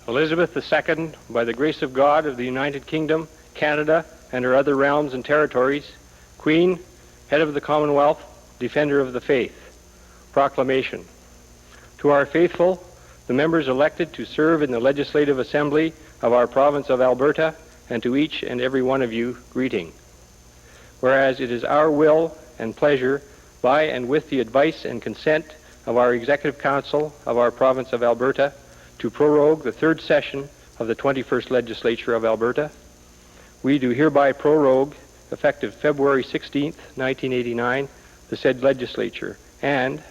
Elizabeth II, by the grace of God of the United Kingdom, Canada, and her other realms and territories, Queen, Head of the Commonwealth, Defender of the Faith. Proclamation. To our faithful, the members elected to serve in the Legislative Assembly of our province of Alberta, and to each and every one of you, greeting. Whereas it is our will and pleasure, by and with the advice and consent of our Executive Council of our province of Alberta, to prorogue the third session of the 21st Legislature of Alberta, we do hereby prorogue, effective February 16th, 1989, the said legislature, and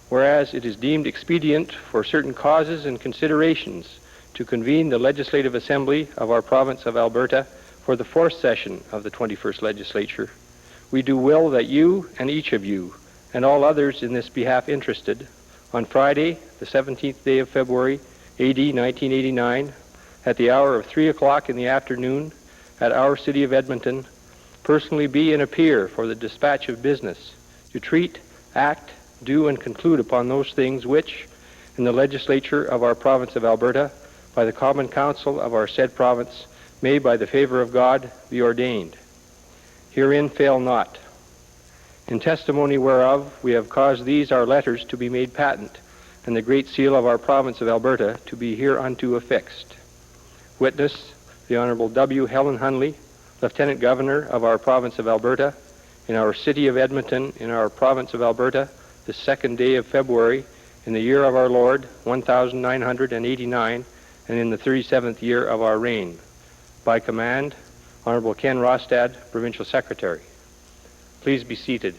whereas it is deemed expedient for certain causes and considerations to convene the Legislative Assembly of our province of Alberta for the fourth session of the 21st Legislature, we do will that you and each of you and all others in this behalf interested, on Friday, the 17th day of February, AD 1989, at the hour of 3 o'clock in the afternoon, at our city of Edmonton, personally be and appear for the dispatch of business, to treat, act, do, and conclude upon those things which, in the legislature of our province of Alberta, by the common council of our said province, may, by the favor of God, be ordained. Herein fail not. In testimony whereof we have caused these our letters to be made patent, and the great seal of our province of Alberta to be hereunto affixed. Witness, the Honourable W. Helen Hunley, Lieutenant Governor of our province of Alberta, in our city of Edmonton, in our province of Alberta, the 2nd day of February, in the year of our Lord, 1989, and in the 37th year of our reign. By command, Honourable Ken Rostad, Provincial Secretary. Please be seated.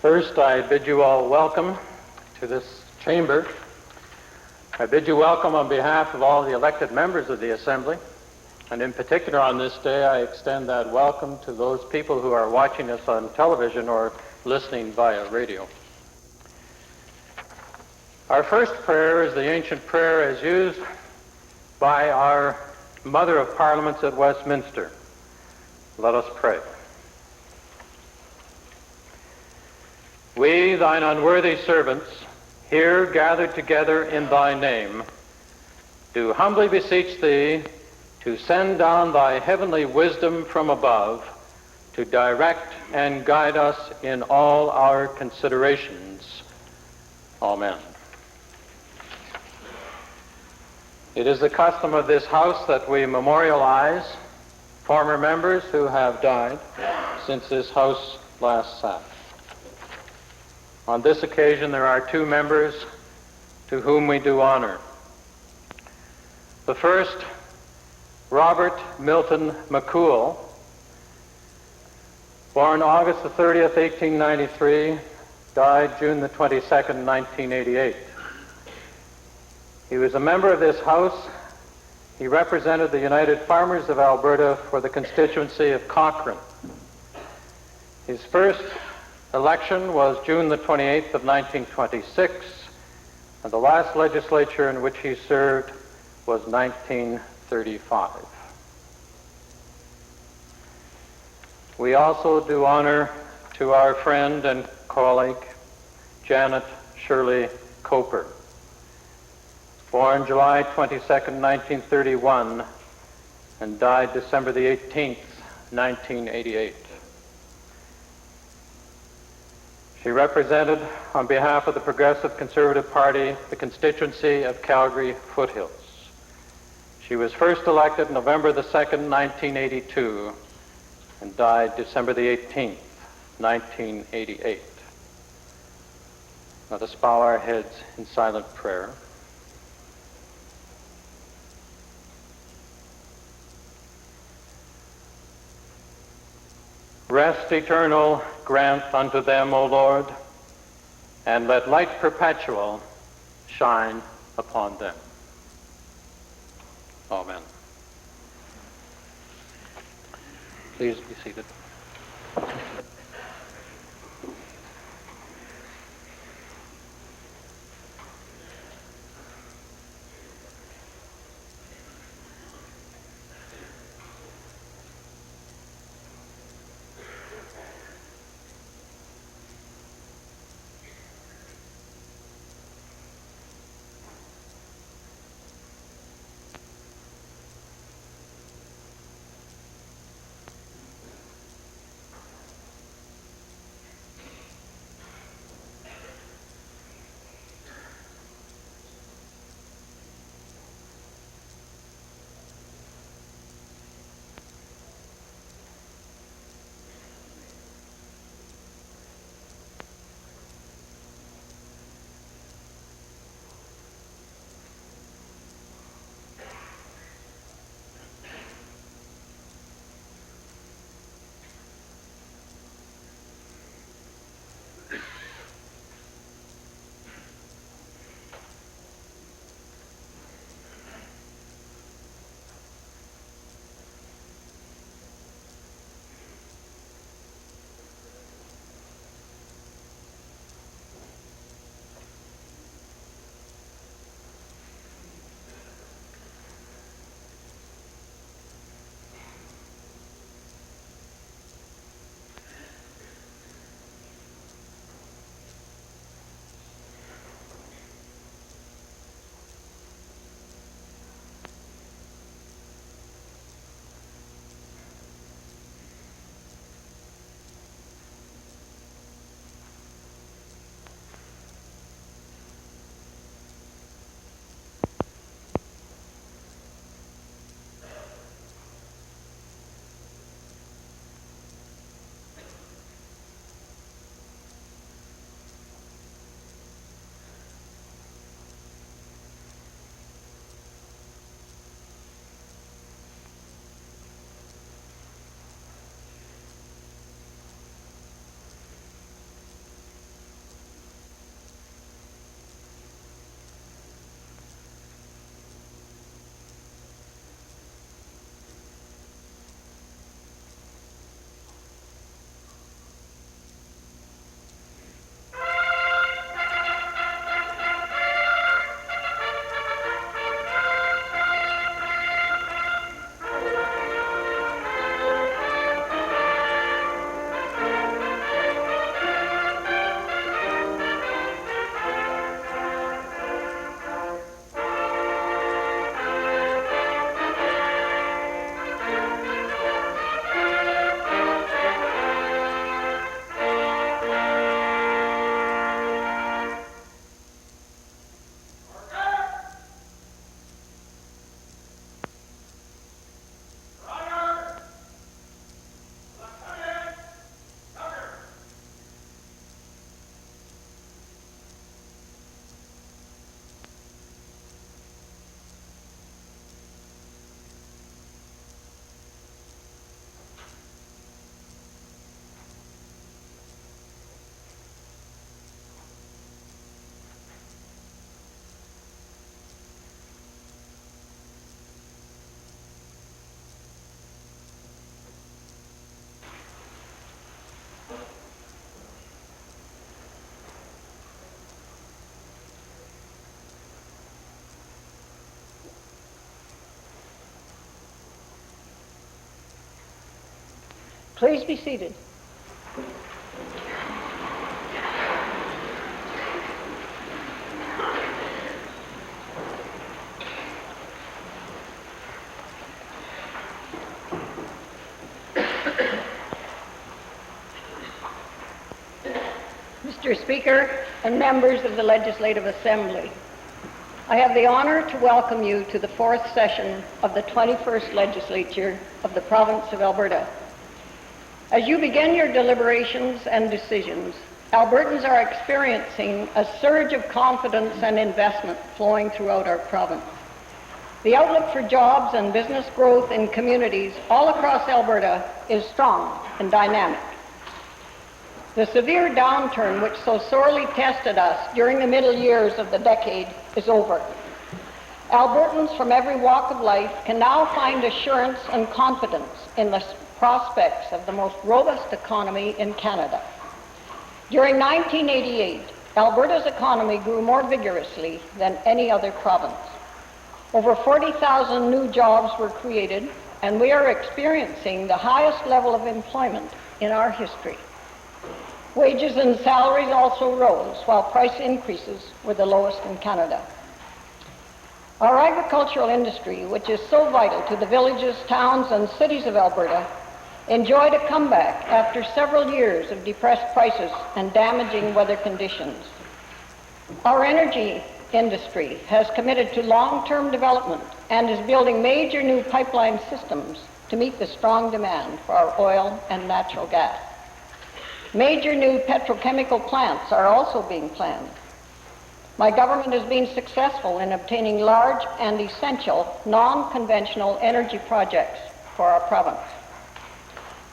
First, I bid you all welcome to this chamber. I bid you welcome on behalf of all the elected members of the Assembly, And in particular on this day, I extend that welcome to those people who are watching us on television or listening via radio. Our first prayer is the ancient prayer as used by our Mother of Parliaments at Westminster. Let us pray. We, thine unworthy servants, here gathered together in thy name, do humbly beseech thee to send down thy heavenly wisdom from above to direct and guide us in all our considerations. Amen. It is the custom of this house that we memorialize former members who have died since this house last sat. On this occasion, there are two members to whom we do honor. The first, Robert Milton McCool, born August the 30th, 1893, died June the 22nd, 1988. He was a member of this House. He represented the United Farmers of Alberta for the constituency of Cochrane. His first election was June the 28th of 1926, and the last legislature in which he served was 1935. We also do honor to our friend and colleague, Janet Shirley Coper, born July 22nd, 1931, and died December the 18th, 1988. She represented, on behalf of the Progressive Conservative Party, the constituency of Calgary Foothills. She was first elected November the 2nd, 1982, and died December the 18th, 1988. Let us bow our heads in silent prayer. Rest eternal grant unto them, O Lord, and let light perpetual shine upon them. Amen. Please be seated. Please be seated. Mr. Speaker and members of the Legislative Assembly, I have the honor to welcome you to the fourth session of the 21st Legislature of the Province of Alberta. As you begin your deliberations and decisions, Albertans are experiencing a surge of confidence and investment flowing throughout our province. The outlook for jobs and business growth in communities all across Alberta is strong and dynamic. The severe downturn which so sorely tested us during the middle years of the decade is over. Albertans from every walk of life can now find assurance and confidence in the prospects of the most robust economy in Canada. During 1988, Alberta's economy grew more vigorously than any other province. Over 40,000 new jobs were created, and we are experiencing the highest level of employment in our history. Wages and salaries also rose, while price increases were the lowest in Canada. Our agricultural industry, which is so vital to the villages, towns, and cities of Alberta, enjoyed a comeback after several years of depressed prices and damaging weather conditions. Our energy industry has committed to long-term development and is building major new pipeline systems to meet the strong demand for our oil and natural gas. Major new petrochemical plants are also being planned. My government has been successful in obtaining large and essential non-conventional energy projects for our province.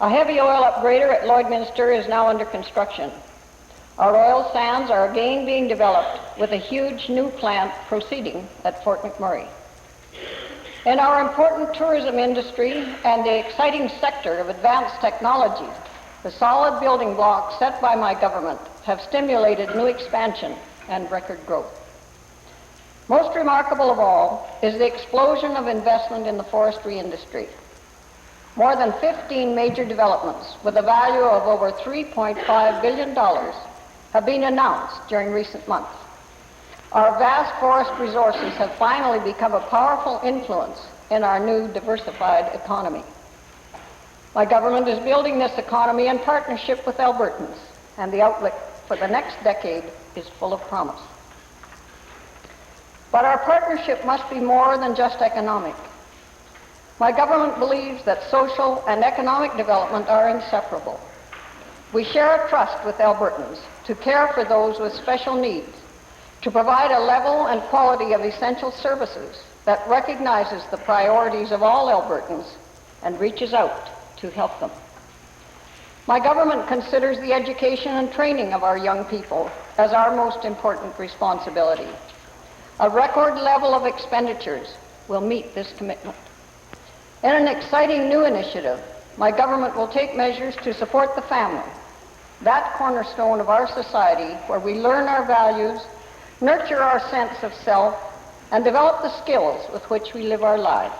A heavy oil upgrader at Lloydminster is now under construction. Our oil sands are again being developed with a huge new plant proceeding at Fort McMurray. In our important tourism industry and the exciting sector of advanced technology, the solid building blocks set by my government have stimulated new expansion and record growth. Most remarkable of all is the explosion of investment in the forestry industry. More than 15 major developments with a value of over $3.5 billion have been announced during recent months. Our vast forest resources have finally become a powerful influence in our new diversified economy. My government is building this economy in partnership with Albertans, and the outlook for the next decade is full of promise. But our partnership must be more than just economic. My government believes that social and economic development are inseparable. We share a trust with Albertans to care for those with special needs, to provide a level and quality of essential services that recognizes the priorities of all Albertans and reaches out to help them. My government considers the education and training of our young people as our most important responsibility. A record level of expenditures will meet this commitment. In an exciting new initiative, my government will take measures to support the family, that cornerstone of our society where we learn our values, nurture our sense of self, and develop the skills with which we live our lives.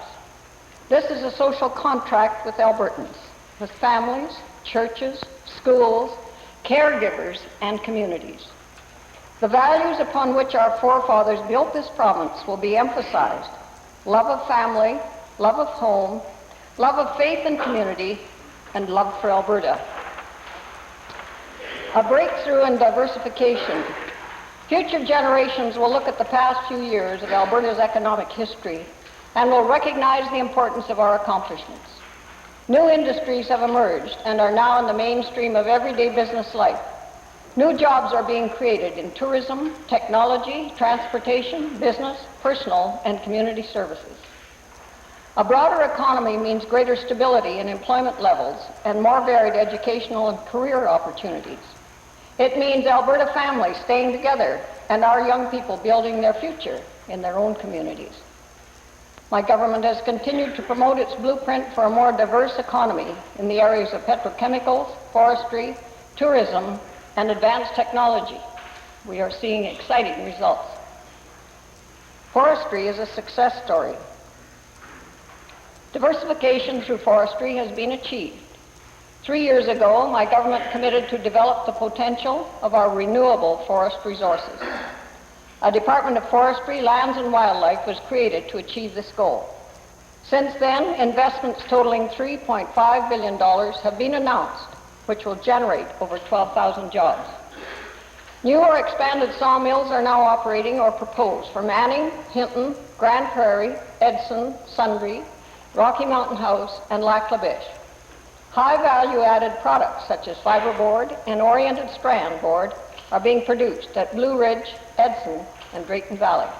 This is a social contract with Albertans, with families, churches, schools, caregivers, and communities. The values upon which our forefathers built this province will be emphasized: love of family, love of home, love of faith and community, and love for Alberta. A breakthrough in diversification. Future generations will look at the past few years of Alberta's economic history and will recognize the importance of our accomplishments. New industries have emerged and are now in the mainstream of everyday business life. New jobs are being created in tourism, technology, transportation, business, personal, and community services. A broader economy means greater stability in employment levels and more varied educational and career opportunities. It means Alberta families staying together and our young people building their future in their own communities. My government has continued to promote its blueprint for a more diverse economy in the areas of petrochemicals, forestry, tourism, and advanced technology. We are seeing exciting results. Forestry is a success story. Diversification through forestry has been achieved. 3 years ago, my government committed to develop the potential of our renewable forest resources. A Department of Forestry, Lands and Wildlife was created to achieve this goal. Since then, investments totaling $3.5 billion have been announced, which will generate over 12,000 jobs. New or expanded sawmills are now operating or proposed for Manning, Hinton, Grand Prairie, Edson, Sundre, Rocky Mountain House, and Lac La Biche. High value-added products such as fiberboard and oriented strand board are being produced at Blue Ridge, Edson, and Drayton Valley.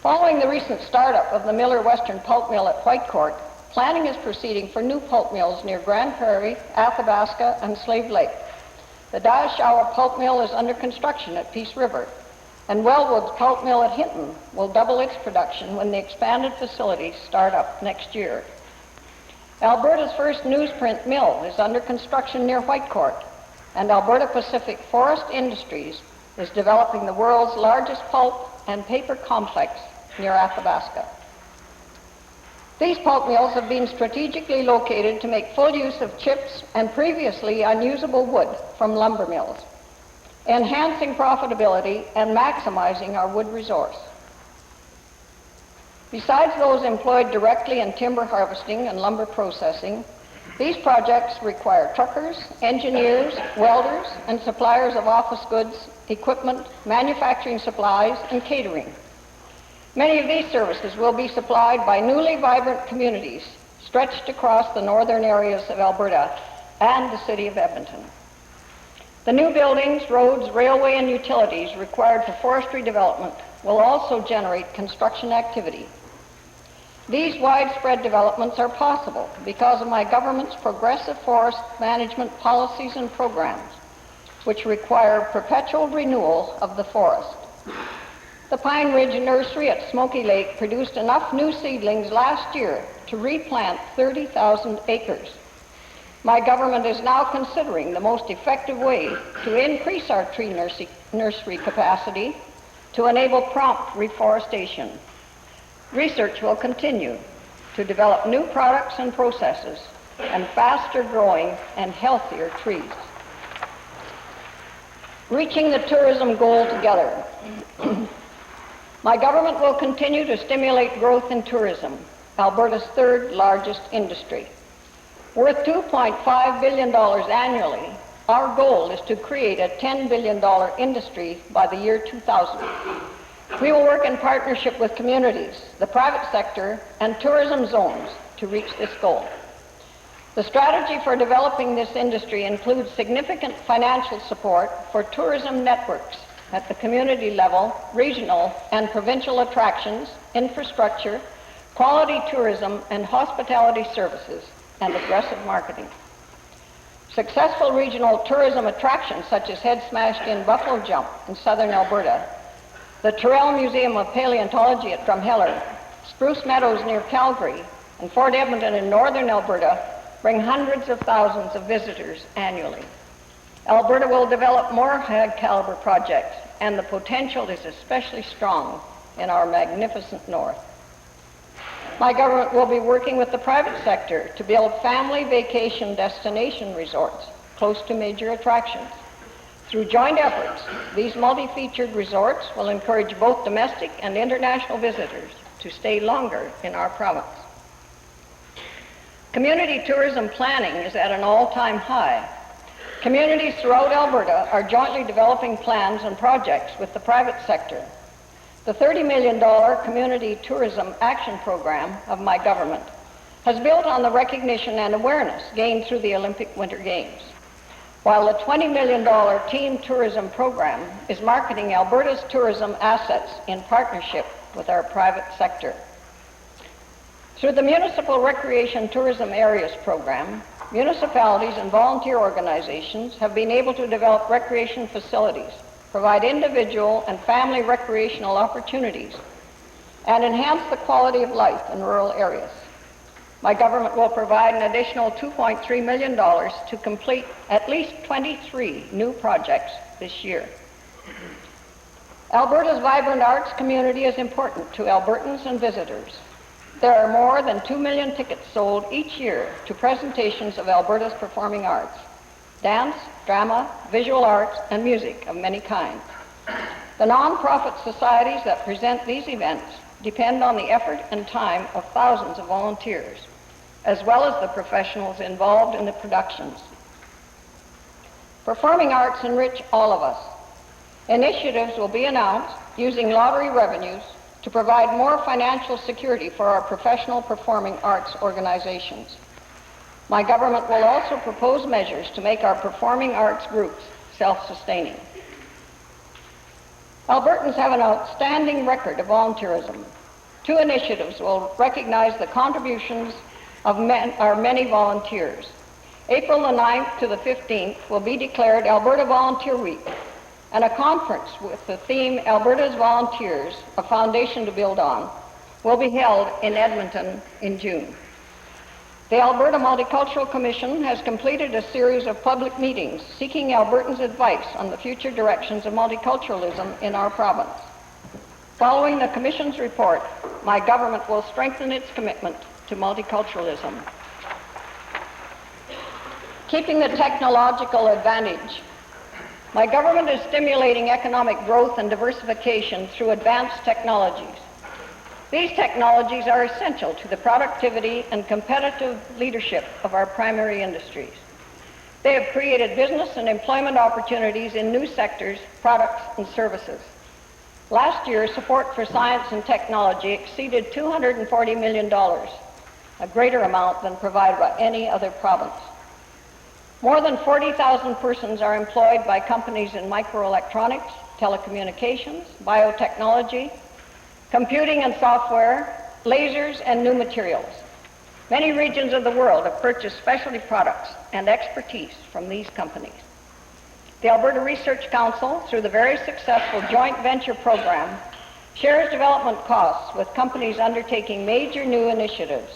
Following the recent startup of the Miller Western Pulp Mill at Whitecourt, planning is proceeding for new pulp mills near Grand Prairie, Athabasca, and Slave Lake. The Diashawa Pulp Mill is under construction at Peace River, and Wellwood's Pulp Mill at Hinton will double its production when the expanded facilities start up next year. Alberta's first newsprint mill is under construction near Whitecourt, and Alberta Pacific Forest Industries is developing the world's largest pulp and paper complex near Athabasca. These pulp mills have been strategically located to make full use of chips and previously unusable wood from lumber mills, enhancing profitability and maximizing our wood resource. Besides those employed directly in timber harvesting and lumber processing, these projects require truckers, engineers, welders, and suppliers of office goods, equipment, manufacturing supplies, and catering. Many of these services will be supplied by newly vibrant communities stretched across the northern areas of Alberta and the city of Edmonton. The new buildings, roads, railway, and utilities required for forestry development will also generate construction activity. These widespread developments are possible because of my government's progressive forest management policies and programs, which require perpetual renewal of the forest. The Pine Ridge Nursery at Smoky Lake produced enough new seedlings last year to replant 30,000 acres. My government is now considering the most effective way to increase our tree nursery capacity to enable prompt reforestation. Research will continue to develop new products and processes and faster growing and healthier trees. Reaching the tourism goal together. My government will continue to stimulate growth in tourism, Alberta's third largest industry. Worth $2.5 billion annually, our goal is to create a $10 billion industry by the year 2000. We will work in partnership with communities, the private sector, and tourism zones to reach this goal. The strategy for developing this industry includes significant financial support for tourism networks at the community level, regional and provincial attractions, infrastructure, quality tourism and hospitality services, and aggressive marketing. Successful regional tourism attractions such as Head Smashed In Buffalo Jump in southern Alberta, the Tyrrell Museum of Paleontology at Drumheller, Spruce Meadows near Calgary, and Fort Edmonton in northern Alberta bring hundreds of thousands of visitors annually. Alberta will develop more high-caliber projects, and the potential is especially strong in our magnificent north. My government will be working with the private sector to build family vacation destination resorts close to major attractions. Through joint efforts, these multi-featured resorts will encourage both domestic and international visitors to stay longer in our province. Community tourism planning is at an all-time high. Communities throughout Alberta are jointly developing plans and projects with the private sector. The $30 million Community Tourism Action Program of my government has built on the recognition and awareness gained through the Olympic Winter Games, while the $20 million Team Tourism Program is marketing Alberta's tourism assets in partnership with our private sector. Through the Municipal Recreation Tourism Areas Program, municipalities and volunteer organizations have been able to develop recreation facilities, provide individual and family recreational opportunities, and enhance the quality of life in rural areas. My government will provide an additional $2.3 million to complete at least 23 new projects this year. Alberta's vibrant arts community is important to Albertans and visitors. There are more than 2 million tickets sold each year to presentations of Alberta's performing arts, dance, drama, visual arts, and music of many kinds. The non-profit societies that present these events depend on the effort and time of thousands of volunteers, as well as the professionals involved in the productions. Performing arts enrich all of us. Initiatives will be announced using lottery revenues to provide more financial security for our professional performing arts organizations. My government will also propose measures to make our performing arts groups self-sustaining. Albertans have an outstanding record of volunteerism. 2 initiatives will recognize the contributions of our many volunteers. April the 9th to the 15th will be declared Alberta Volunteer Week, and a conference with the theme Alberta's Volunteers, a Foundation to Build On, will be held in Edmonton in June. The Alberta Multicultural Commission has completed a series of public meetings seeking Albertans' advice on the future directions of multiculturalism in our province. Following the Commission's report, my government will strengthen its commitment to multiculturalism. Keeping the technological advantage. My government is stimulating economic growth and diversification through advanced technologies. These technologies are essential to the productivity and competitive leadership of our primary industries. They have created business and employment opportunities in new sectors, products, and services. Last year, support for science and technology exceeded $240 million, a greater amount than provided by any other province. More than 40,000 persons are employed by companies in microelectronics, telecommunications, biotechnology, computing and software, lasers, and new materials. Many regions of the world have purchased specialty products and expertise from these companies. The Alberta Research Council, through the very successful joint venture program, shares development costs with companies undertaking major new initiatives.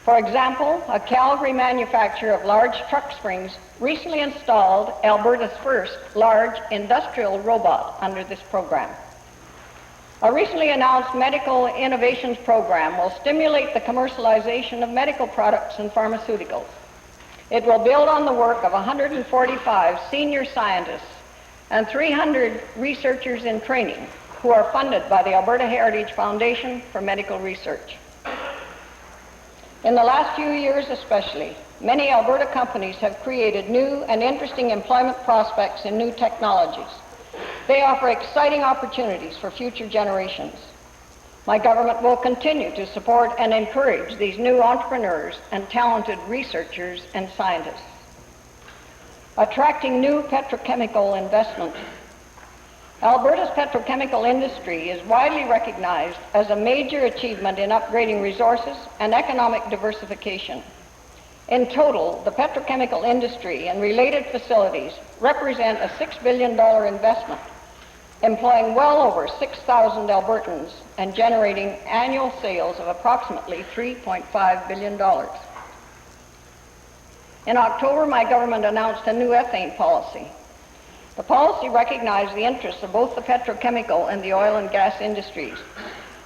For example, a Calgary manufacturer of large truck springs recently installed Alberta's first large industrial robot under this program. A recently announced medical innovations program will stimulate the commercialization of medical products and pharmaceuticals. It will build on the work of 145 senior scientists and 300 researchers in training who are funded by the Alberta Heritage Foundation for Medical Research. In the last few years especially, many Alberta companies have created new and interesting employment prospects in new technologies. They offer exciting opportunities for future generations. My government will continue to support and encourage these new entrepreneurs and talented researchers and scientists. Attracting new petrochemical investment. Alberta's petrochemical industry is widely recognized as a major achievement in upgrading resources and economic diversification. In total, the petrochemical industry and related facilities represent a $6 billion investment, employing well over 6,000 Albertans and generating annual sales of approximately $3.5 billion. In October, my government announced a new ethane policy. The policy recognized the interests of both the petrochemical and the oil and gas industries.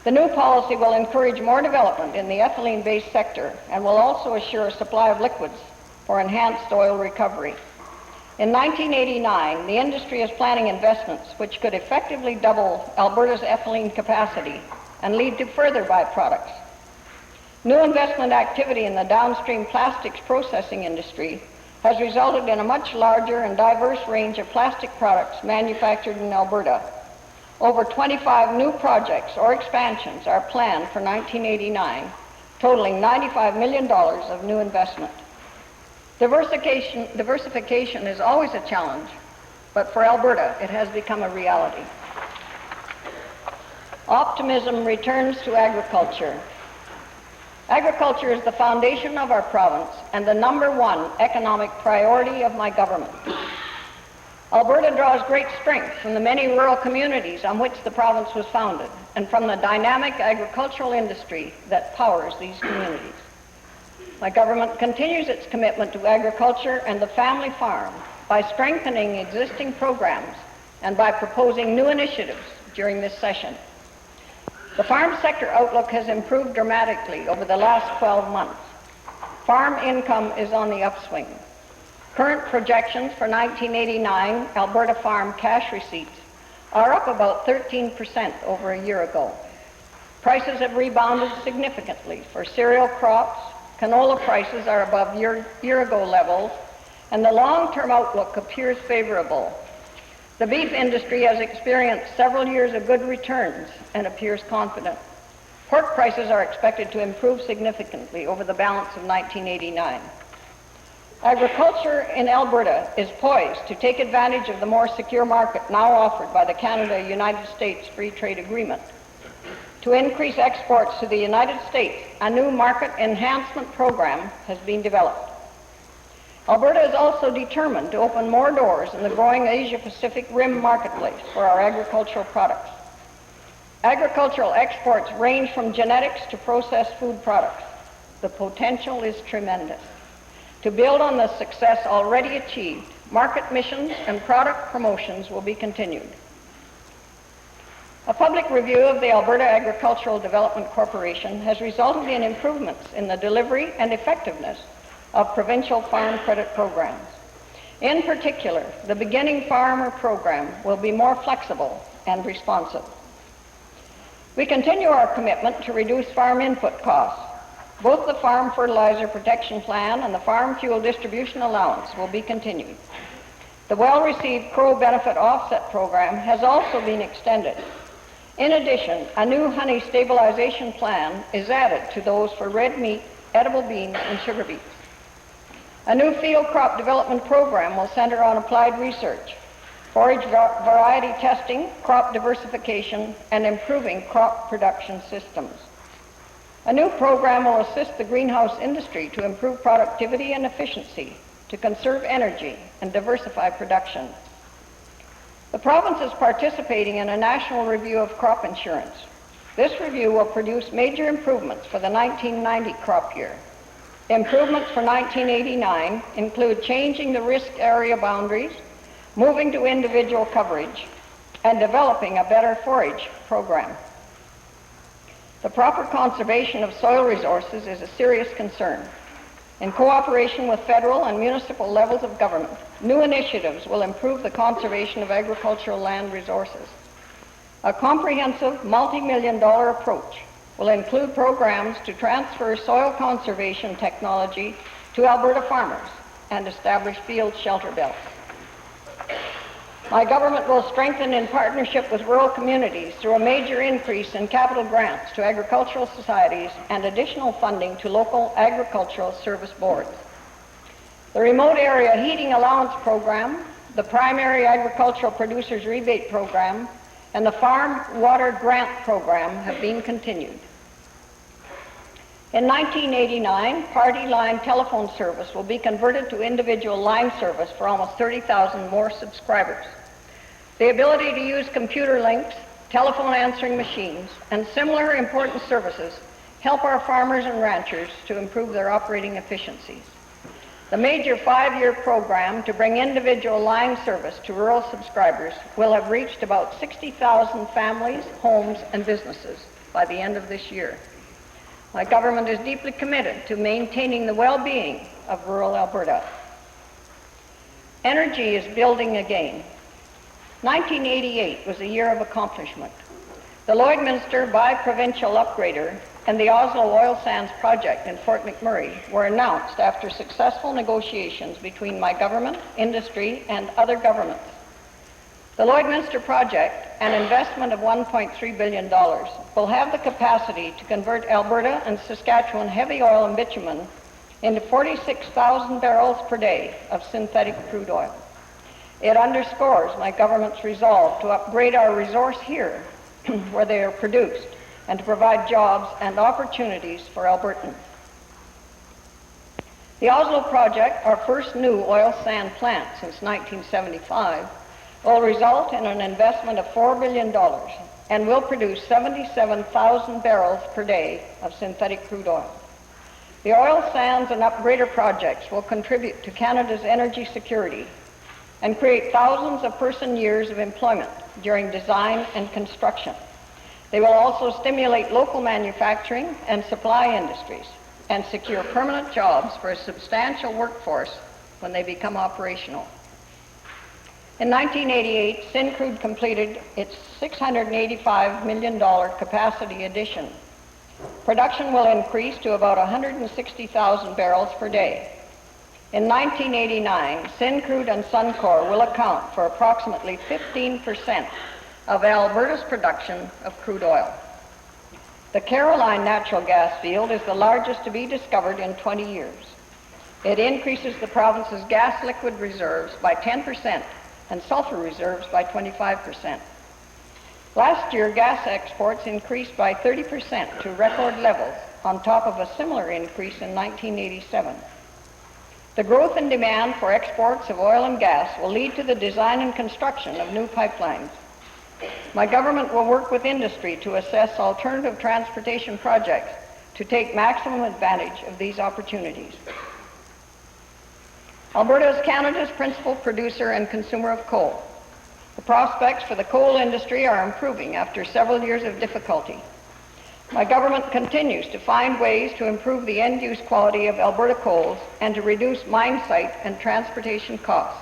The new policy will encourage more development in the ethylene-based sector and will also assure a supply of liquids for enhanced oil recovery. In 1989, the industry is planning investments which could effectively double Alberta's ethylene capacity and lead to further byproducts. New investment activity in the downstream plastics processing industry has resulted in a much larger and diverse range of plastic products manufactured in Alberta. Over 25 new projects or expansions are planned for 1989, totaling $95 million of new investment. Diversification is always a challenge, but for Alberta, it has become a reality. Optimism returns to agriculture. Agriculture is the foundation of our province and the #1 economic priority of my government. Alberta draws great strength from the many rural communities on which the province was founded and from the dynamic agricultural industry that powers these communities. My government continues its commitment to agriculture and the family farm by strengthening existing programs and by proposing new initiatives during this session. The farm sector outlook has improved dramatically over the last 12 months. Farm income is on the upswing. Current projections for 1989 Alberta farm cash receipts are up about 13% over a year ago. Prices have rebounded significantly for cereal crops. Canola prices are above year-ago levels, and the long-term outlook appears favorable. The beef industry has experienced several years of good returns and appears confident. Pork prices are expected to improve significantly over the balance of 1989. Agriculture in Alberta is poised to take advantage of the more secure market now offered by the Canada-United States Free Trade Agreement. To increase exports to the United States, a new market enhancement program has been developed. Alberta is also determined to open more doors in the growing Asia-Pacific Rim marketplace for our agricultural products. Agricultural exports range from genetics to processed food products. The potential is tremendous. To build on the success already achieved, market missions and product promotions will be continued. A public review of the Alberta Agricultural Development Corporation has resulted in improvements in the delivery and effectiveness of provincial farm credit programs. In particular, the Beginning Farmer program will be more flexible and responsive. We continue our commitment to reduce farm input costs. Both the Farm Fertilizer Protection Plan and the Farm Fuel Distribution Allowance will be continued. The well-received Crow Benefit Offset Program has also been extended. In addition, a new honey stabilization plan is added to those for red meat, edible beans, and sugar beets. A new field crop development program will center on applied research, forage variety testing, crop diversification, and improving crop production systems. A new program will assist the greenhouse industry to improve productivity and efficiency, to conserve energy, and diversify production. The province is participating in a national review of crop insurance. This review will produce major improvements for the 1990 crop year. Improvements for 1989 include changing the risk area boundaries, moving to individual coverage, and developing a better forage program. The proper conservation of soil resources is a serious concern. In cooperation with federal and municipal levels of government, new initiatives will improve the conservation of agricultural land resources. A comprehensive multi-million-dollar approach will include programs to transfer soil conservation technology to Alberta farmers and establish field shelter belts. My government will strengthen in partnership with rural communities through a major increase in capital grants to agricultural societies and additional funding to local agricultural service boards. The Remote Area Heating Allowance Program, the Primary Agricultural Producers Rebate Program, and the Farm Water Grant Program have been continued. In 1989, party line telephone service will be converted to individual line service for almost 30,000 more subscribers. The ability to use computer links, telephone answering machines, and similar important services help our farmers and ranchers to improve their operating efficiencies. The major 5-year program to bring individual line service to rural subscribers will have reached about 60,000 families, homes, and businesses by the end of this year. My government is deeply committed to maintaining the well-being of rural Alberta. Energy is building again. 1988 was a year of accomplishment. The Lloydminster Bi-Provincial Upgrader and the Oslo Oil Sands Project in Fort McMurray were announced after successful negotiations between my government, industry, and other governments. The Lloydminster Project, an investment of $1.3 billion, will have the capacity to convert Alberta and Saskatchewan heavy oil and bitumen into 46,000 barrels per day of synthetic crude oil. It underscores my government's resolve to upgrade our resource here where they are produced and to provide jobs and opportunities for Albertans. The Oslo Project, our first new oil sand plant since 1975, will result in an investment of $4 billion and will produce 77,000 barrels per day of synthetic crude oil. The oil sands and upgrader projects will contribute to Canada's energy security and create thousands of person-years of employment during design and construction. They will also stimulate local manufacturing and supply industries and secure permanent jobs for a substantial workforce when they become operational. In 1988, Syncrude completed its $685 million capacity addition. Production will increase to about 160,000 barrels per day. In 1989, Syncrude and Suncor will account for approximately 15% of Alberta's production of crude oil. The Caroline natural gas field is the largest to be discovered in 20 years. It increases the province's gas liquid reserves by 10% and sulfur reserves by 25%. Last year, gas exports increased by 30% to record levels, on top of a similar increase in 1987. The growth in demand for exports of oil and gas will lead to the design and construction of new pipelines. My government will work with industry to assess alternative transportation projects to take maximum advantage of these opportunities. Alberta is Canada's principal producer and consumer of coal. The prospects for the coal industry are improving after several years of difficulty. My government continues to find ways to improve the end-use quality of Alberta coals and to reduce mine site and transportation costs.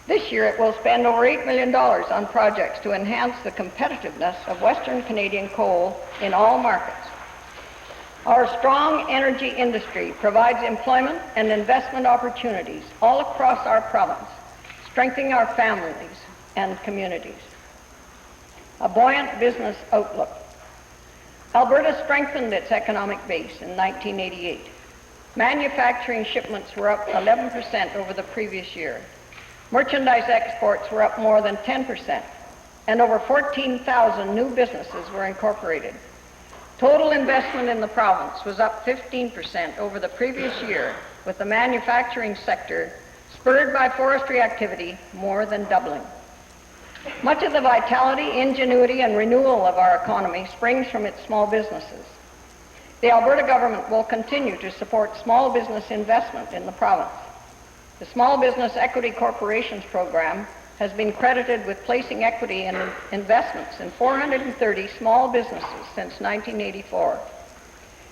This year it will spend over $8 million on projects to enhance the competitiveness of Western Canadian coal in all markets. Our strong energy industry provides employment and investment opportunities all across our province, strengthening our families and communities. A buoyant business outlook. Alberta strengthened its economic base in 1988. Manufacturing shipments were up 11% over the previous year. Merchandise exports were up more than 10%, and over 14,000 new businesses were incorporated. Total investment in the province was up 15% over the previous year, with the manufacturing sector, spurred by forestry activity, more than doubling. Much of the vitality, ingenuity, and renewal of our economy springs from its small businesses. The Alberta government will continue to support small business investment in the province. The Small Business Equity Corporations program has been credited with placing equity in investments in 430 small businesses since 1984.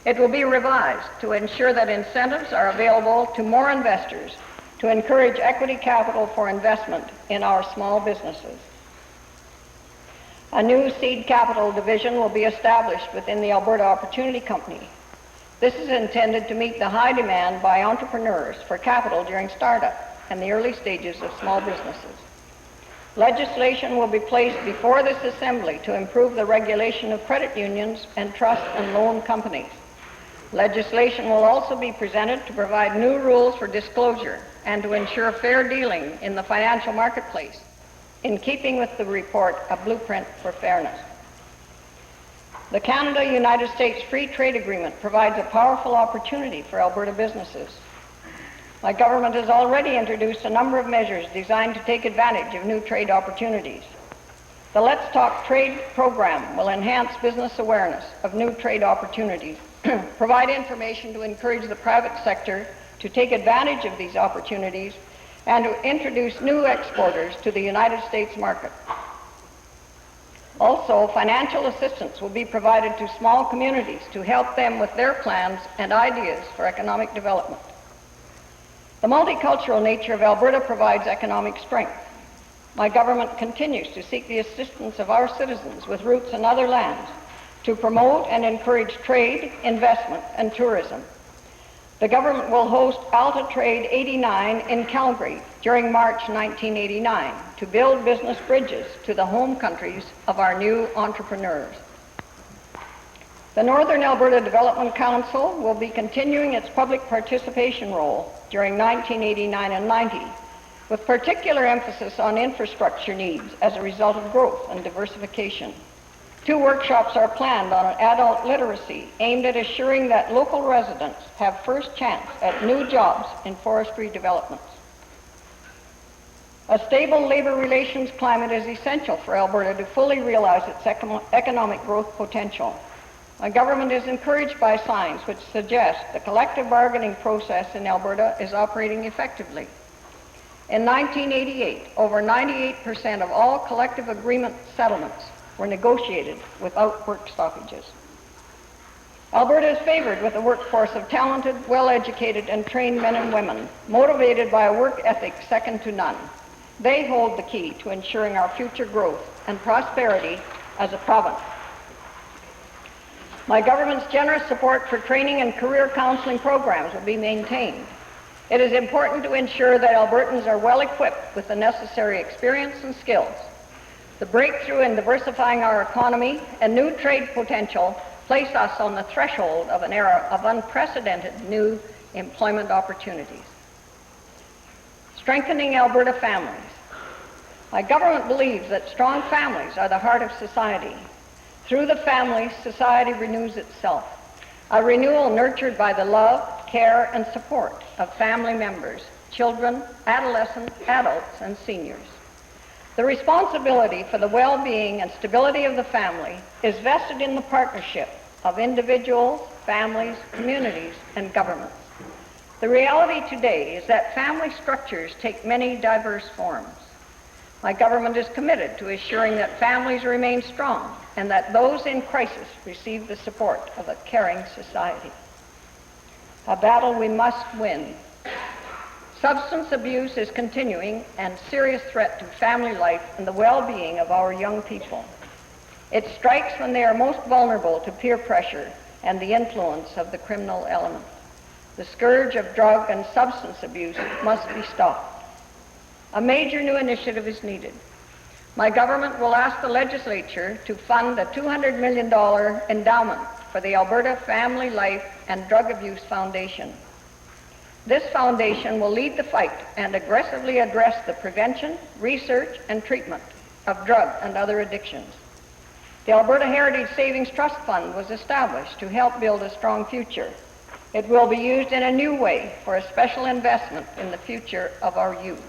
It will be revised to ensure that incentives are available to more investors to encourage equity capital for investment in our small businesses. A new seed capital division will be established within the Alberta Opportunity Company. This is intended to meet the high demand by entrepreneurs for capital during startup and the early stages of small businesses. Legislation will be placed before this Assembly to improve the regulation of credit unions and trust and loan companies. Legislation will also be presented to provide new rules for disclosure and to ensure fair dealing in the financial marketplace, in keeping with the report, A Blueprint for Fairness. The Canada-United States Free Trade Agreement provides a powerful opportunity for Alberta businesses. My government has already introduced a number of measures designed to take advantage of new trade opportunities. The Let's Talk Trade program will enhance business awareness of new trade opportunities, provide information to encourage the private sector to take advantage of these opportunities, and to introduce new exporters to the United States market. Also, financial assistance will be provided to small communities to help them with their plans and ideas for economic development. The multicultural nature of Alberta provides economic strength. My government continues to seek the assistance of our citizens with roots in other lands to promote and encourage trade, investment, and tourism. The government will host Alta Trade 89 in Calgary during March 1989 to build business bridges to the home countries of our new entrepreneurs. The Northern Alberta Development Council will be continuing its public participation role during 1989 and 90, with particular emphasis on infrastructure needs as a result of growth and diversification. 2 workshops are planned on adult literacy aimed at assuring that local residents have first chance at new jobs in forestry developments. A stable labor relations climate is essential for Alberta to fully realize its economic growth potential. My government is encouraged by signs which suggest the collective bargaining process in Alberta is operating effectively. In 1988, over 98% of all collective agreement settlements were negotiated without work stoppages. Alberta is favored with a workforce of talented, well-educated, and trained men and women, motivated by a work ethic second to none. They hold the key to ensuring our future growth and prosperity as a province. My government's generous support for training and career counseling programs will be maintained. It is important to ensure that Albertans are well equipped with the necessary experience and skills. The breakthrough in diversifying our economy and new trade potential place us on the threshold of an era of unprecedented new employment opportunities. Strengthening Alberta families. My government believes that strong families are the heart of society. Through the family, society renews itself, a renewal nurtured by the love, care, and support of family members, children, adolescents, adults, and seniors. The responsibility for the well-being and stability of the family is vested in the partnership of individuals, families, communities, and governments. The reality today is that family structures take many diverse forms. My government is committed to assuring that families remain strong and that those in crisis receive the support of a caring society. A battle we must win. Substance abuse is continuing and serious threat to family life and the well-being of our young people. It strikes when they are most vulnerable to peer pressure and the influence of the criminal element. The scourge of drug and substance abuse must be stopped. A major new initiative is needed. My government will ask the legislature to fund a $200 million endowment for the Alberta Family Life and Drug Abuse Foundation. This foundation will lead the fight and aggressively address the prevention, research, and treatment of drug and other addictions. The Alberta Heritage Savings Trust Fund was established to help build a strong future. It will be used in a new way for a special investment in the future of our youth.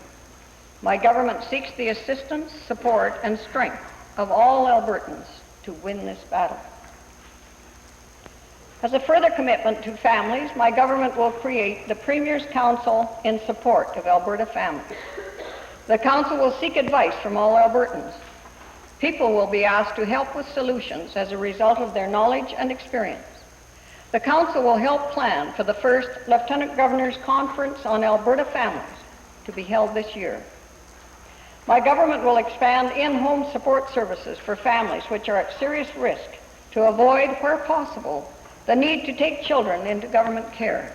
My government seeks the assistance, support, and strength of all Albertans to win this battle. As a further commitment to families, my government will create the Premier's Council in support of Alberta families. The Council will seek advice from all Albertans. People will be asked to help with solutions as a result of their knowledge and experience. The Council will help plan for the first Lieutenant Governor's Conference on Alberta Families to be held this year. My government will expand in-home support services for families which are at serious risk to avoid, where possible, the need to take children into government care.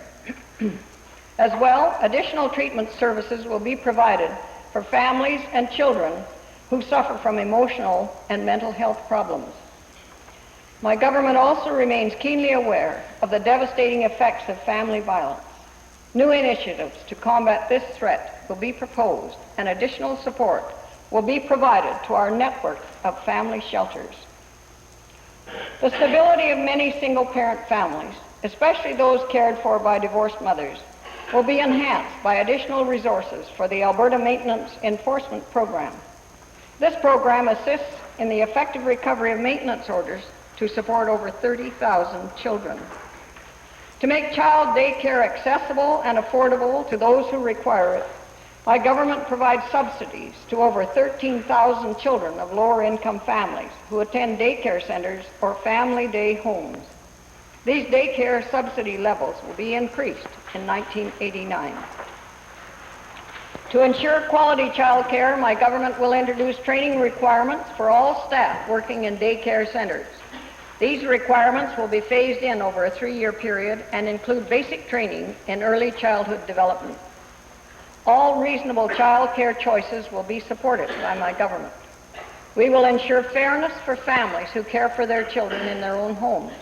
As well, additional treatment services will be provided for families and children who suffer from emotional and mental health problems. My government also remains keenly aware of the devastating effects of family violence. New initiatives to combat this threat will be proposed, and additional support will be provided to our network of family shelters. The stability of many single-parent families, especially those cared for by divorced mothers, will be enhanced by additional resources for the Alberta Maintenance Enforcement Program. This program assists in the effective recovery of maintenance orders to support over 30,000 children. To make child daycare accessible and affordable to those who require it, my government provides subsidies to over 13,000 children of lower-income families who attend daycare centers or family day homes. These daycare subsidy levels will be increased in 1989. To ensure quality child care, my government will introduce training requirements for all staff working in daycare centers. These requirements will be phased in over a 3-year period and include basic training in early childhood development. All reasonable child care choices will be supported by my government. We will ensure fairness for families who care for their children in their own homes.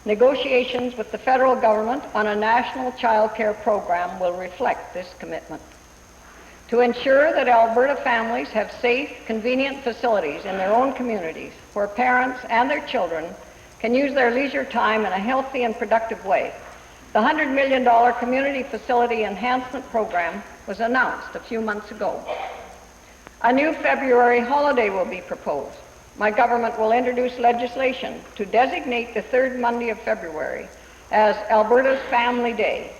Negotiations with the federal government on a national child care program will reflect this commitment. To ensure that Alberta families have safe, convenient facilities in their own communities where parents and their children can use their leisure time in a healthy and productive way, the $100 million Community Facility Enhancement Program was announced a few months ago. A new February holiday will be proposed. My government will introduce legislation to designate the third Monday of February as Alberta's Family Day,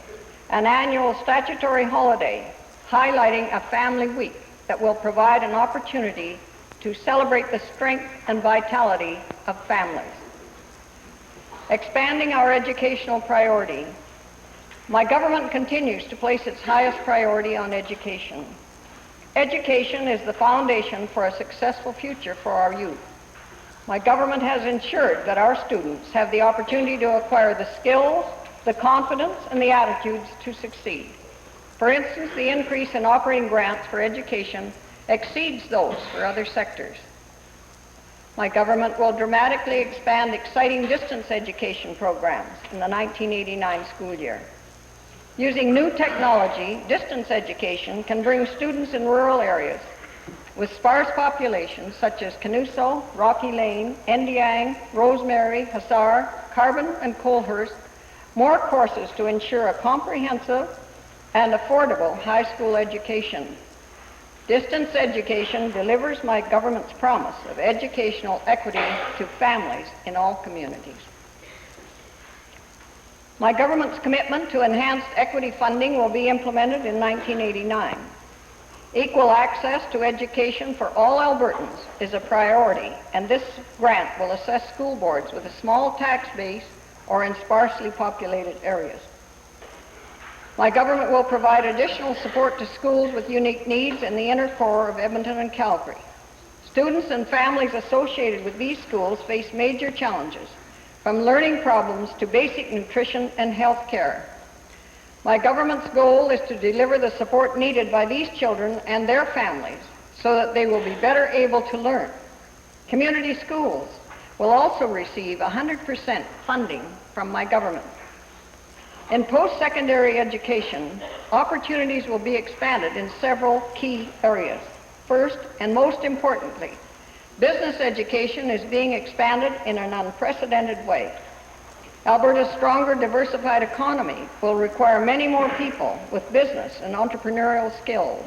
an annual statutory holiday highlighting a family week that will provide an opportunity to celebrate the strength and vitality of families. Expanding our educational priority, my government continues to place its highest priority on education. Education is the foundation for a successful future for our youth. My government has ensured that our students have the opportunity to acquire the skills, the confidence, and the attitudes to succeed. For instance, the increase in operating grants for education exceeds those for other sectors. My government will dramatically expand exciting distance education programs in the 1989 school year. Using new technology, distance education can bring students in rural areas with sparse populations such as Canuso, Rocky Lane, Endiang, Rosemary, Hussar, Carbon, and Colehurst more courses to ensure a comprehensive and affordable high school education. Distance education delivers my government's promise of educational equity to families in all communities. My government's commitment to enhanced equity funding will be implemented in 1989. Equal access to education for all Albertans is a priority, and this grant will assess school boards with a small tax base or in sparsely populated areas. My government will provide additional support to schools with unique needs in the inner core of Edmonton and Calgary. Students and families associated with these schools face major challenges, from learning problems to basic nutrition and health care. My government's goal is to deliver the support needed by these children and their families so that they will be better able to learn. Community schools will also receive 100% funding from my government. In post-secondary education, opportunities will be expanded in several key areas. First, and most importantly, business education is being expanded in an unprecedented way. Alberta's stronger, diversified economy will require many more people with business and entrepreneurial skills.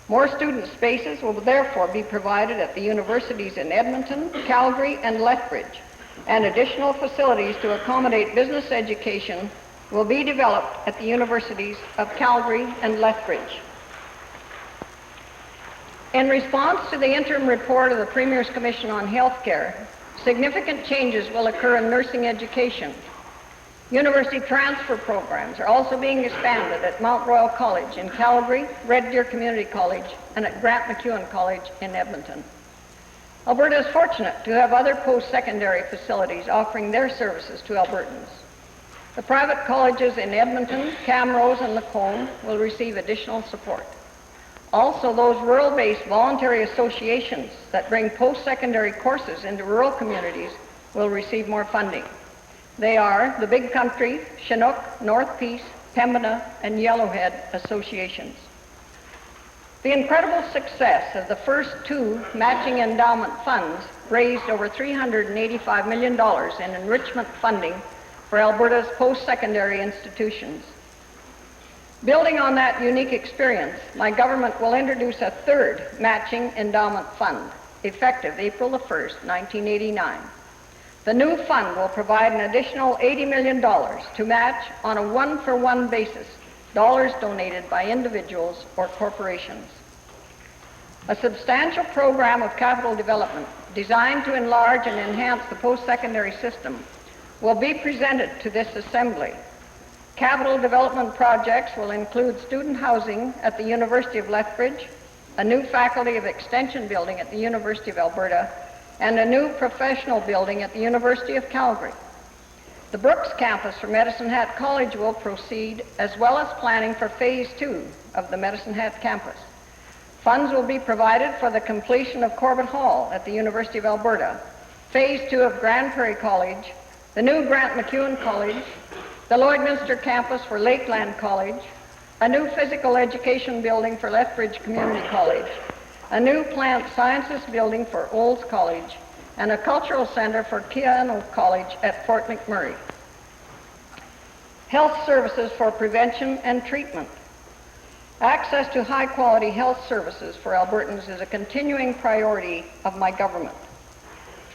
More student spaces will therefore be provided at the universities in Edmonton, Calgary, and Lethbridge, and additional facilities to accommodate business education will be developed at the universities of Calgary and Lethbridge. In response to the interim report of the Premier's Commission on Healthcare, significant changes will occur in nursing education. University transfer programs are also being expanded at Mount Royal College in Calgary, Red Deer Community College, and at Grant MacEwan College in Edmonton. Alberta is fortunate to have other post-secondary facilities offering their services to Albertans. The private colleges in Edmonton, Camrose, and Lacombe will receive additional support. Also, those rural-based voluntary associations that bring post-secondary courses into rural communities will receive more funding. They are the Big Country, Chinook, North Peace, Pembina, and Yellowhead associations. The incredible success of the first two matching endowment funds raised over $385 million in enrichment funding for Alberta's post-secondary institutions. Building on that unique experience, my government will introduce a third matching endowment fund, effective April the 1st, 1989. The new fund will provide an additional $80 million to match on a one-for-one basis dollars donated by individuals or corporations. A substantial program of capital development designed to enlarge and enhance the post-secondary system will be presented to this Assembly. Capital development projects will include student housing at the University of Lethbridge, a new Faculty of Extension building at the University of Alberta, and a new professional building at the University of Calgary. The Brooks campus for Medicine Hat College will proceed, as well as planning for Phase 2 of the Medicine Hat campus. Funds will be provided for the completion of Corbett Hall at the University of Alberta, Phase 2 of Grand Prairie College, the new Grant MacEwan College, the Lloydminster campus for Lakeland College, a new physical education building for Lethbridge Community College, a new plant sciences building for Olds College, and a cultural center for Keanu College at Fort McMurray. Health services for prevention and treatment. Access to high-quality health services for Albertans is a continuing priority of my government.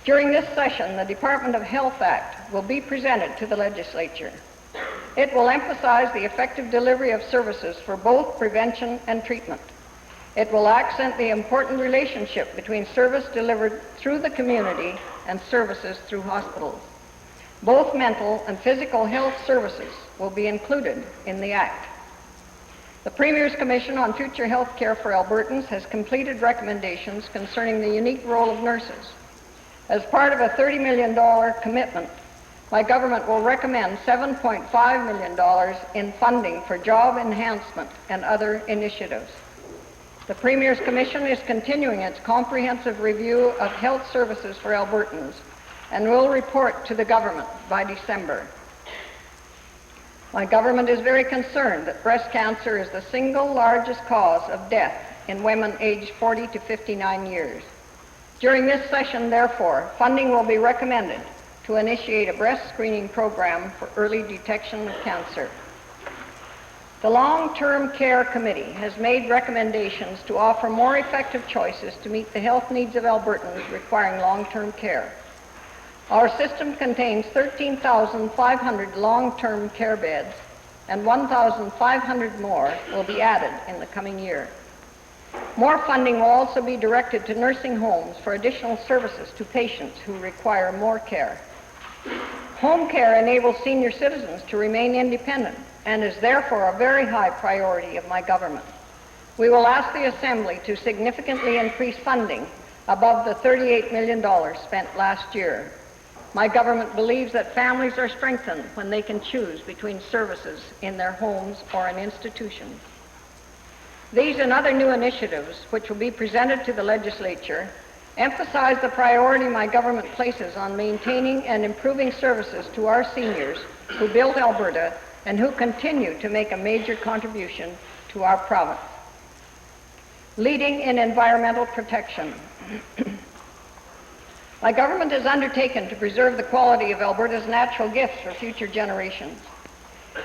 During this session, the Department of Health Act will be presented to the legislature. It will emphasize the effective delivery of services for both prevention and treatment. It will accent the important relationship between service delivered through the community and services through hospitals. Both mental and physical health services will be included in the Act. The Premier's Commission on Future Health Care for Albertans has completed recommendations concerning the unique role of nurses. As part of a $30 million commitment, my government will recommend $7.5 million in funding for job enhancement and other initiatives. The Premier's Commission is continuing its comprehensive review of health services for Albertans and will report to the government by December. My government is very concerned that breast cancer is the single largest cause of death in women aged 40 to 59 years. During this session, therefore, funding will be recommended to initiate a breast screening program for early detection of cancer. The Long-Term Care Committee has made recommendations to offer more effective choices to meet the health needs of Albertans requiring long-term care. Our system contains 13,500 long-term care beds, and 1,500 more will be added in the coming year. More funding will also be directed to nursing homes for additional services to patients who require more care. Home care enables senior citizens to remain independent and is therefore a very high priority of my government. We will ask the Assembly to significantly increase funding above the $38 million spent last year. My government believes that families are strengthened when they can choose between services in their homes or an institution. These and other new initiatives, which will be presented to the legislature, emphasize the priority my government places on maintaining and improving services to our seniors who built Alberta and who continue to make a major contribution to our province. Leading in environmental protection. My government has undertaken to preserve the quality of Alberta's natural gifts for future generations.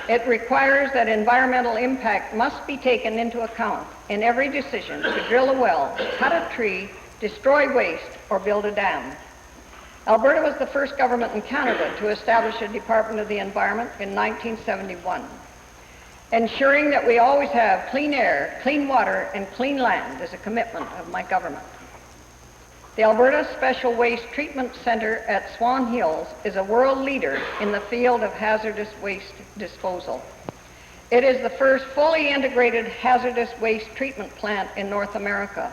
It requires that environmental impact must be taken into account in every decision to drill a well, cut a tree, destroy waste, or build a dam. Alberta was the first government in Canada to establish a Department of the Environment in 1971. Ensuring that we always have clean air, clean water, and clean land is a commitment of my government. The Alberta Special Waste Treatment Centre at Swan Hills is a world leader in the field of hazardous waste disposal. It is the first fully integrated hazardous waste treatment plant in North America.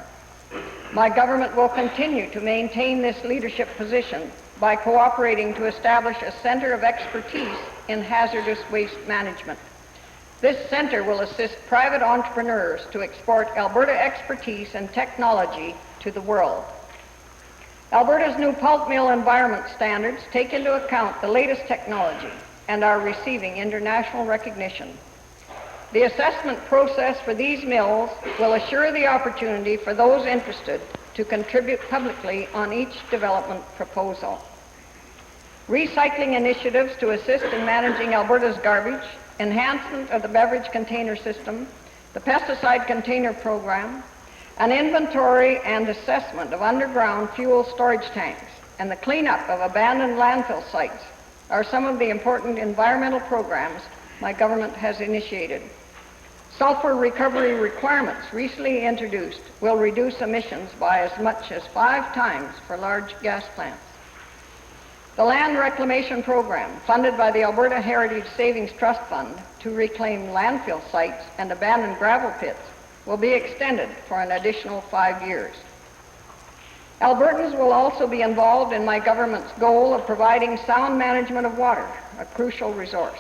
My government will continue to maintain this leadership position by cooperating to establish a centre of expertise in hazardous waste management. This centre will assist private entrepreneurs to export Alberta expertise and technology to the world. Alberta's new pulp mill environment standards take into account the latest technology and are receiving international recognition. The assessment process for these mills will assure the opportunity for those interested to contribute publicly on each development proposal. Recycling initiatives to assist in managing Alberta's garbage, enhancement of the beverage container system, the pesticide container program, an inventory and assessment of underground fuel storage tanks, and the cleanup of abandoned landfill sites are some of the important environmental programs my government has initiated. Sulfur recovery requirements recently introduced will reduce emissions by as much as 5 times for large gas plants. The land reclamation program, funded by the Alberta Heritage Savings Trust Fund to reclaim landfill sites and abandoned gravel pits, will be extended for an additional 5 years. Albertans will also be involved in my government's goal of providing sound management of water, a crucial resource.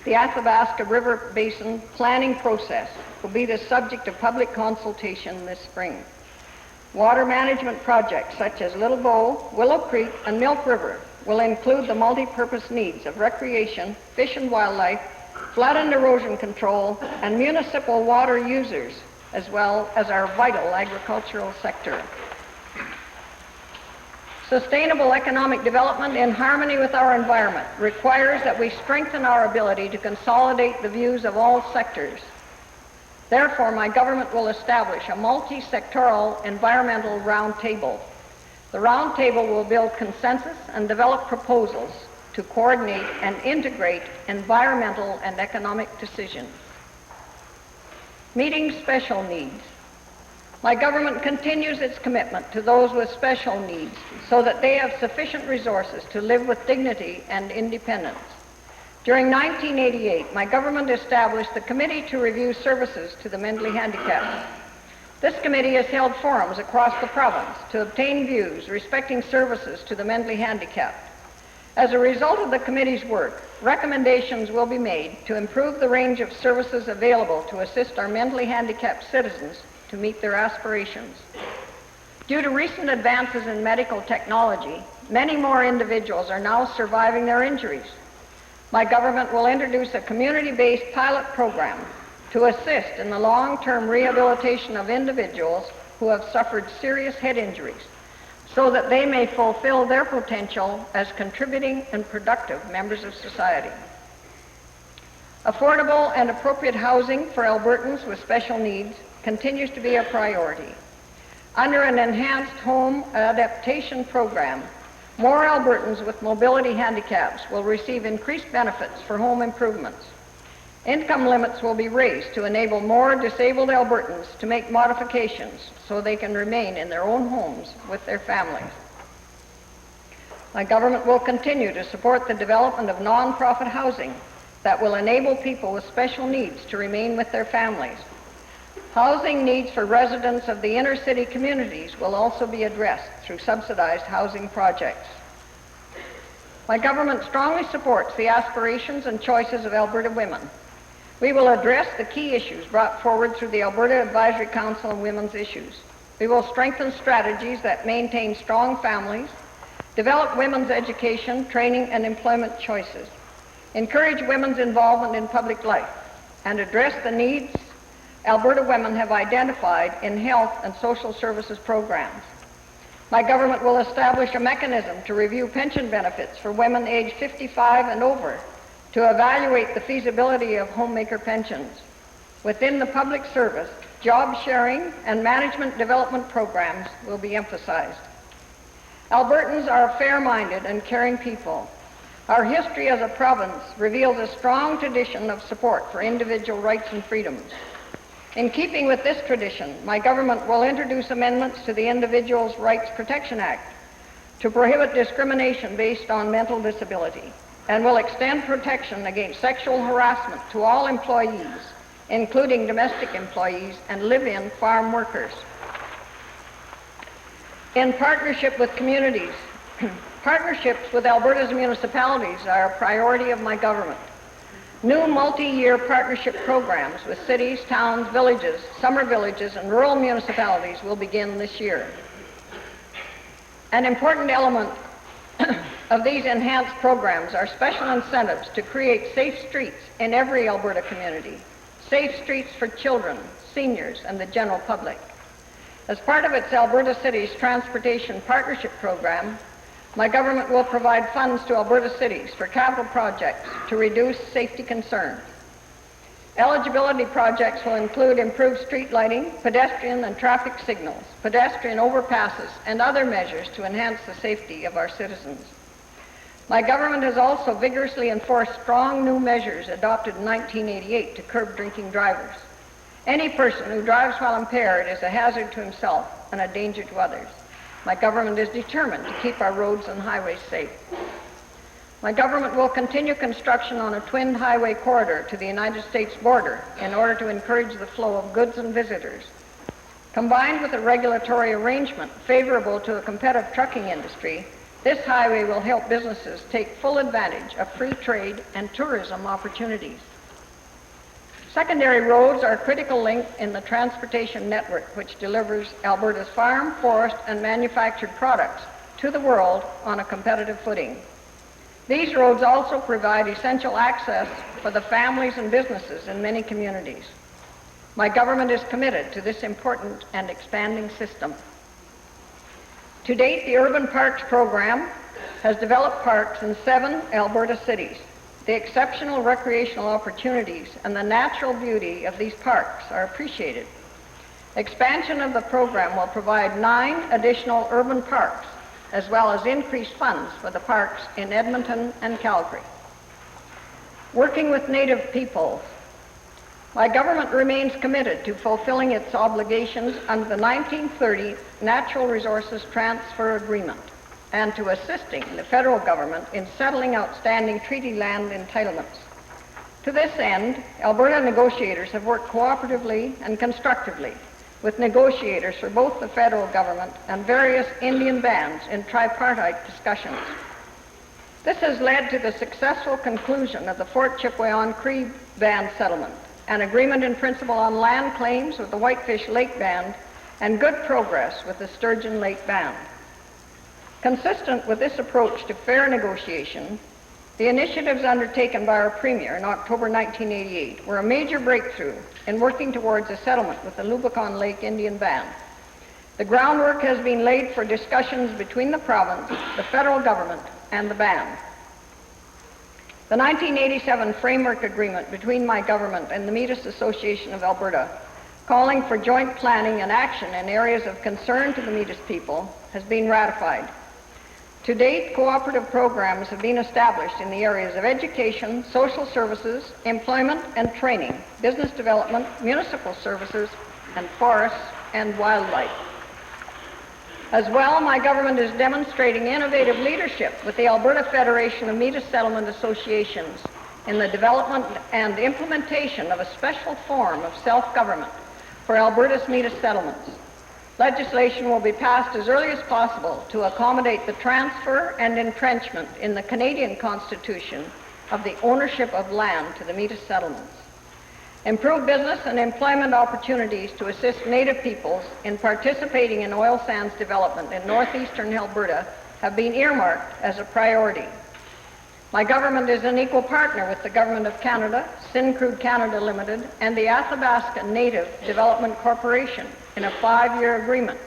The Athabasca River Basin planning process will be the subject of public consultation this spring. Water management projects such as Little Bow, Willow Creek, and Milk River will include the multi-purpose needs of recreation, fish and wildlife, flood and erosion control, and municipal water users, as well as our vital agricultural sector. Sustainable economic development in harmony with our environment requires that we strengthen our ability to consolidate the views of all sectors. Therefore, my government will establish a multi-sectoral environmental roundtable. The roundtable will build consensus and develop proposals to coordinate and integrate environmental and economic decisions. Meeting special needs. My government continues its commitment to those with special needs so that they have sufficient resources to live with dignity and independence. During 1988, my government established the Committee to Review Services to the Mentally Handicapped. This committee has held forums across the province to obtain views respecting services to the mentally handicapped. As a result of the committee's work, recommendations will be made to improve the range of services available to assist our mentally handicapped citizens to meet their aspirations. Due to recent advances in medical technology, many more individuals are now surviving their injuries. My government will introduce a community-based pilot program to assist in the long-term rehabilitation of individuals who have suffered serious head injuries so that they may fulfill their potential as contributing and productive members of society. Affordable and appropriate housing for Albertans with special needs continues to be a priority. Under an enhanced home adaptation program, more Albertans with mobility handicaps will receive increased benefits for home improvements. Income limits will be raised to enable more disabled Albertans to make modifications so they can remain in their own homes with their families. My government will continue to support the development of non-profit housing that will enable people with special needs to remain with their families. Housing needs for residents of the inner city communities will also be addressed through subsidized housing projects. My government strongly supports the aspirations and choices of Alberta women. We will address the key issues brought forward through the Alberta Advisory Council on Women's Issues. We will strengthen strategies that maintain strong families, develop women's education, training, and employment choices, encourage women's involvement in public life, and address the needs Alberta women have identified in health and social services programs. My government will establish a mechanism to review pension benefits for women aged 55 and over to evaluate the feasibility of homemaker pensions. Within the public service, job sharing and management development programs will be emphasized. Albertans are fair-minded and caring people. Our history as a province reveals a strong tradition of support for individual rights and freedoms. In keeping with this tradition, my government will introduce amendments to the Individuals' Rights Protection Act to prohibit discrimination based on mental disability, and will extend protection against sexual harassment to all employees, including domestic employees and live-in farm workers. In partnership with communities, partnerships with Alberta's municipalities are a priority of my government. New multi-year partnership programs with cities, towns, villages, summer villages, and rural municipalities will begin this year. An important element of these enhanced programs are special incentives to create safe streets in every Alberta community, safe streets for children, seniors, and the general public. As part of its Alberta Cities Transportation Partnership Program, my government will provide funds to Alberta cities for capital projects to reduce safety concerns. Eligibility projects will include improved street lighting, pedestrian and traffic signals, pedestrian overpasses, and other measures to enhance the safety of our citizens. My government has also vigorously enforced strong new measures adopted in 1988 to curb drinking drivers. Any person who drives while impaired is a hazard to himself and a danger to others. My government is determined to keep our roads and highways safe. My government will continue construction on a twinned highway corridor to the United States border in order to encourage the flow of goods and visitors. Combined with a regulatory arrangement favorable to a competitive trucking industry, this highway will help businesses take full advantage of free trade and tourism opportunities. Secondary roads are a critical link in the transportation network which delivers Alberta's farm, forest, and manufactured products to the world on a competitive footing. These roads also provide essential access for the families and businesses in many communities. My government is committed to this important and expanding system. To date, the Urban Parks Program has developed parks in 7 Alberta cities. The exceptional recreational opportunities and the natural beauty of these parks are appreciated. Expansion of the program will provide 9 additional urban parks, as well as increased funds for the parks in Edmonton and Calgary. Working with Native peoples, My government remains committed to fulfilling its obligations under the 1930 Natural Resources Transfer Agreement and to assisting the federal government in settling outstanding treaty land entitlements. To this end, Alberta negotiators have worked cooperatively and constructively with negotiators for both the federal government and various Indian bands in tripartite discussions. This has led to the successful conclusion of the Fort Chipewyan Cree Band settlement, an agreement in principle on land claims with the Whitefish Lake Band, and good progress with the Sturgeon Lake Band. Consistent with this approach to fair negotiation, the initiatives undertaken by our Premier in October 1988 were a major breakthrough in working towards a settlement with the Lubicon Lake Indian Band. The groundwork has been laid for discussions between the province, the federal government, and the band. The 1987 framework agreement between my government and the Metis Association of Alberta, calling for joint planning and action in areas of concern to the Metis people, has been ratified. To date, cooperative programs have been established in the areas of education, social services, employment and training, business development, municipal services, and forests and wildlife. As well, my government is demonstrating innovative leadership with the Alberta Federation of Metis Settlement Associations in the development and implementation of a special form of self-government for Alberta's Metis settlements. Legislation will be passed as early as possible to accommodate the transfer and entrenchment in the Canadian Constitution of the ownership of land to the Metis settlements. Improve business and employment opportunities to assist Native peoples in participating in oil sands development in northeastern Alberta have been earmarked as a priority. My government is an equal partner with the Government of Canada, Syncrude Canada Limited, and the Athabasca Native Development Corporation in a 5-year agreement,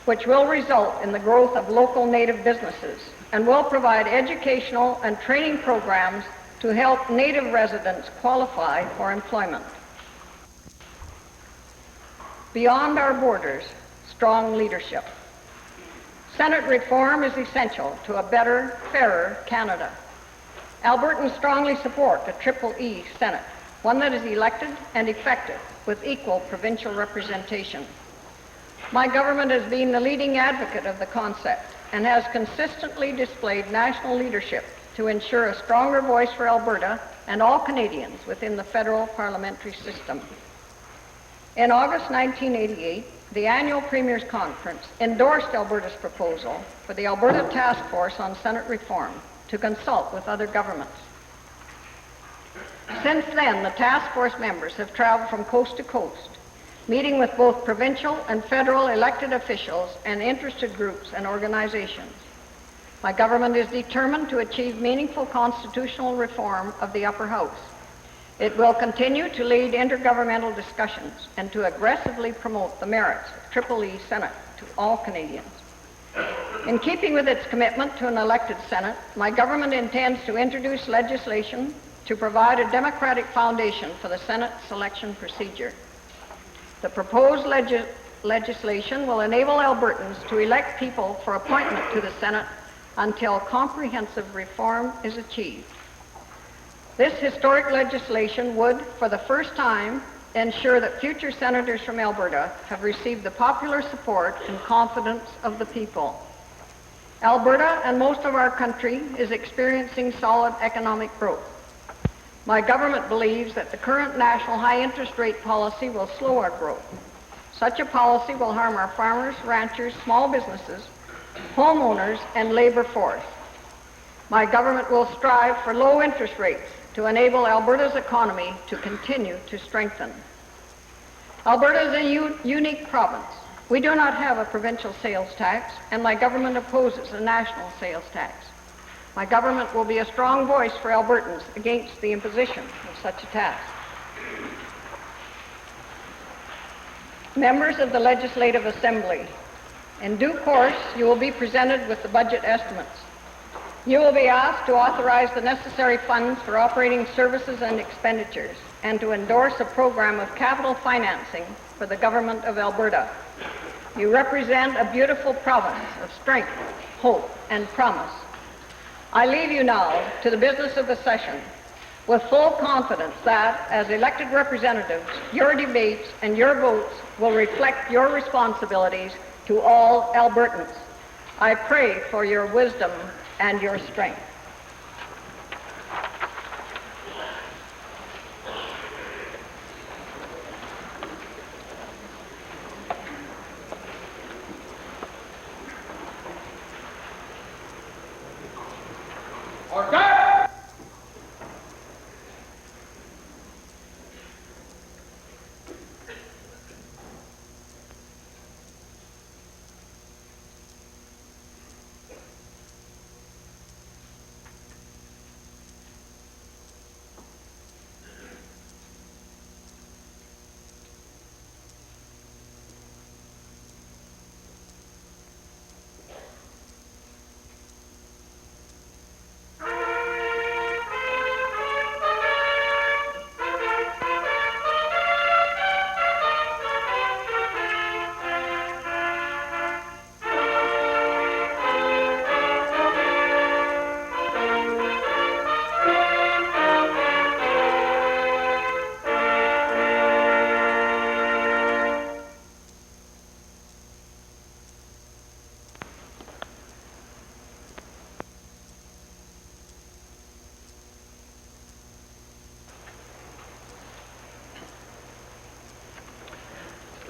which will result in the growth of local Native businesses and will provide educational and training programs to help Native residents qualify for employment. Beyond our borders, strong leadership. Senate reform is essential to a better, fairer Canada. Albertans strongly support a Triple E Senate, one that is elected and effective with equal provincial representation. My government has been the leading advocate of the concept and has consistently displayed national leadership to ensure a stronger voice for Alberta and all Canadians within the federal parliamentary system. In August 1988, the annual Premier's Conference endorsed Alberta's proposal for the Alberta Task Force on Senate Reform to consult with other governments. Since then, the task force members have traveled from coast to coast, meeting with both provincial and federal elected officials and interested groups and organizations. My government is determined to achieve meaningful constitutional reform of the upper house. It will continue to lead intergovernmental discussions and to aggressively promote the merits of Triple E Senate to all Canadians. In keeping with its commitment to an elected Senate, my government intends to introduce legislation to provide a democratic foundation for the Senate selection procedure. The proposed legislation will enable Albertans to elect people for appointment to the Senate until comprehensive reform is achieved. This historic legislation would, for the first time, ensure that future senators from Alberta have received the popular support and confidence of the people. Alberta and most of our country is experiencing solid economic growth. My government believes that the current national high interest rate policy will slow our growth. Such a policy will harm our farmers, ranchers, small businesses, homeowners, and labor force. My government will strive for low interest rates to enable Alberta's economy to continue to strengthen. Alberta is a unique province. We do not have a provincial sales tax, and my government opposes a national sales tax. My government will be a strong voice for Albertans against the imposition of such a tax. Members of the Legislative Assembly, in due course, you will be presented with the budget estimates. You will be asked to authorize the necessary funds for operating services and expenditures and to endorse a program of capital financing for the Government of Alberta. You represent a beautiful province of strength, hope, and promise. I leave you now to the business of the session, with full confidence that, as elected representatives, your debates and your votes will reflect your responsibilities to all Albertans. I pray for your wisdom and your strength.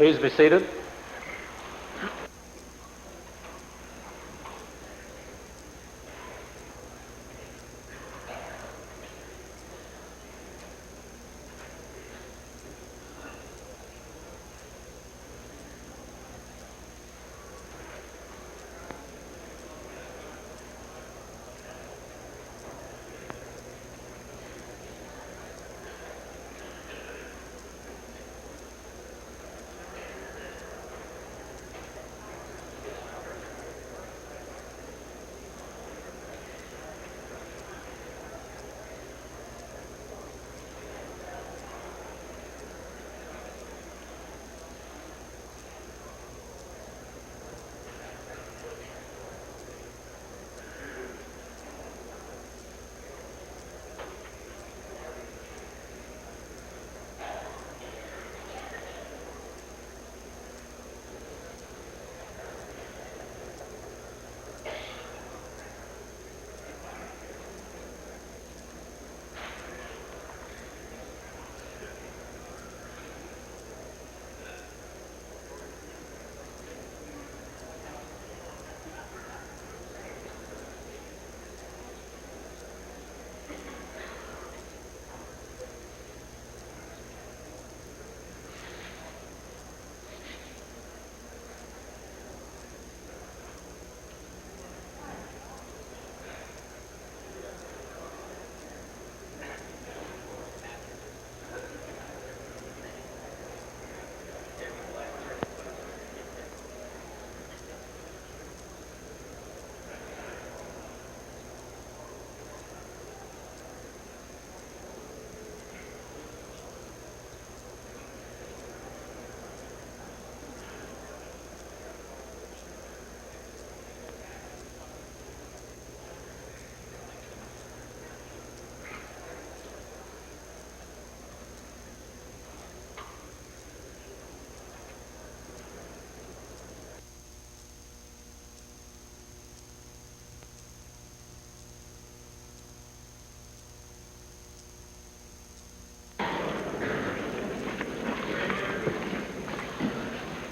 Please be seated.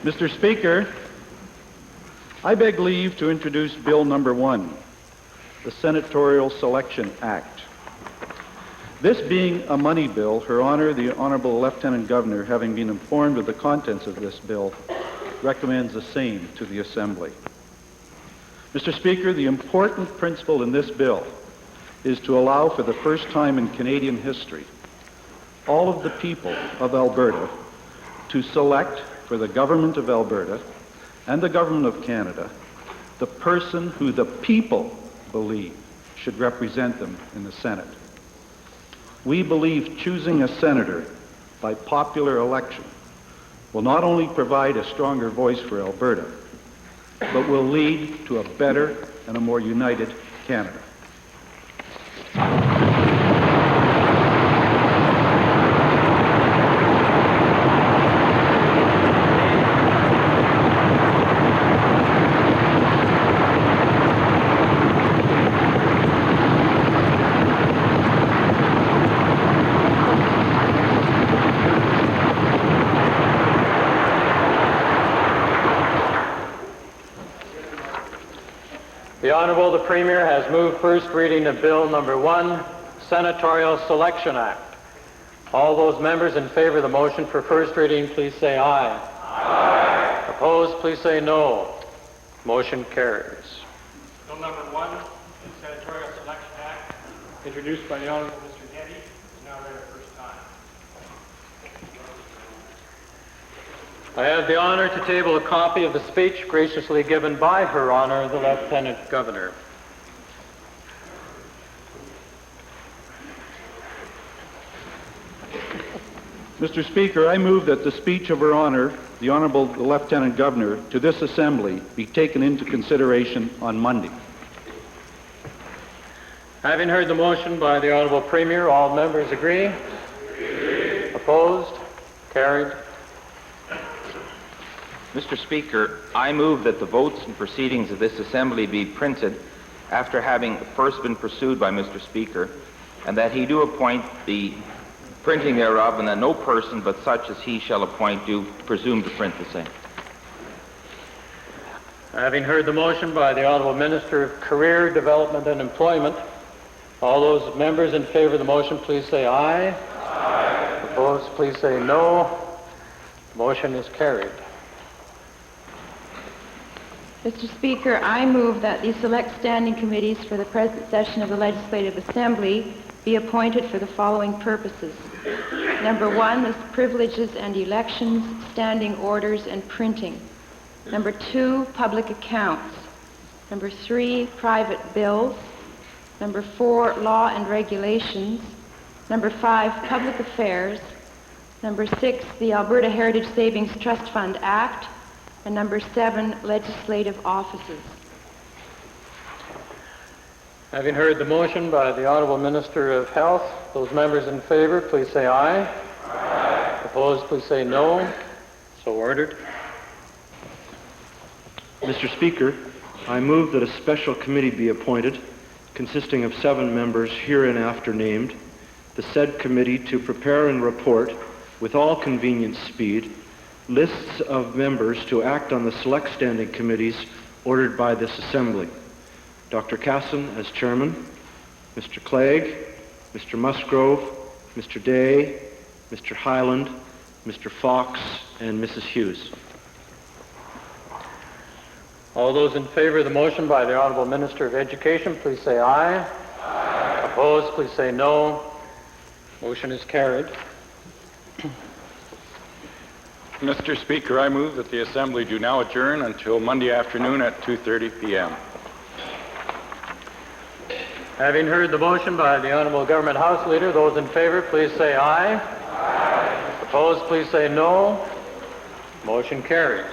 Mr. Speaker, I beg leave to introduce Bill Number 1, the Senatorial Selection Act. This being a money bill, Her Honor, the Honorable Lieutenant Governor, having been informed of the contents of this bill, recommends the same to the Assembly. Mr. Speaker, the important principle in this bill is to allow for the first time in Canadian history all of the people of Alberta to select for the government of Alberta and the government of Canada the person who the people believe should represent them in the Senate. We believe choosing a senator by popular election will not only provide a stronger voice for Alberta, but will lead to a better and a more united Canada. The Honorable the Premier has moved first reading of Bill number 1, Senatorial Selection Act. All those members in favor of the motion for first reading, please say aye. Aye. Opposed, please say no. Motion carries. Bill number 1, the Senatorial Selection Act, introduced by the Honorable Mr. Getty, is now read at first time. I have the honor to table a copy of the speech graciously given by Her Honor, the Lieutenant Governor. Mr. Speaker, I move that the speech of Her Honor, the Honorable Lieutenant Governor, to this Assembly be taken into consideration on Monday. Having heard the motion by the Honorable Premier, all members agree? Agree. Opposed? Carried. Mr. Speaker, I move that the votes and proceedings of this Assembly be printed after having first been pursued by Mr. Speaker, and that he do appoint the printing thereof, and that no person but such as he shall appoint do presume to print the same. Having heard the motion by the Honorable Minister of Career, Development and Employment, all those members in favor of the motion, please say aye. Aye. Opposed, please say no. Motion is carried. Mr. Speaker, I move that the select standing committees for the present session of the Legislative Assembly be appointed for the following purposes. Number 1, the privileges and elections, standing orders, and printing. Number 2, public accounts. Number 3, private bills. Number 4, law and regulations. Number 5, public affairs. Number 6, the Alberta Heritage Savings Trust Fund Act. And number 7, legislative offices. Having heard the motion by the Honorable Minister of Health, those members in favor, please say aye. Aye. Opposed, please say no. So ordered. Mr. Speaker, I move that a special committee be appointed, consisting of 7 members hereinafter named, the said committee to prepare and report, with all convenient speed, lists of members to act on the select standing committees ordered by this Assembly. Dr. Casson as chairman, Mr. Clegg, Mr. Musgrove, Mr. Day, Mr. Highland, Mr. Fox, and Mrs. Hughes. All those in favor of the motion by the Honorable Minister of Education, please say aye. Aye. Opposed, please say no. Motion is carried. Mr. Speaker, I move that the Assembly do now adjourn until Monday afternoon at 2:30 p.m. Having heard the motion by the Honorable Government House Leader, those in favor, please say aye. Aye. Opposed, please say no. Motion carries.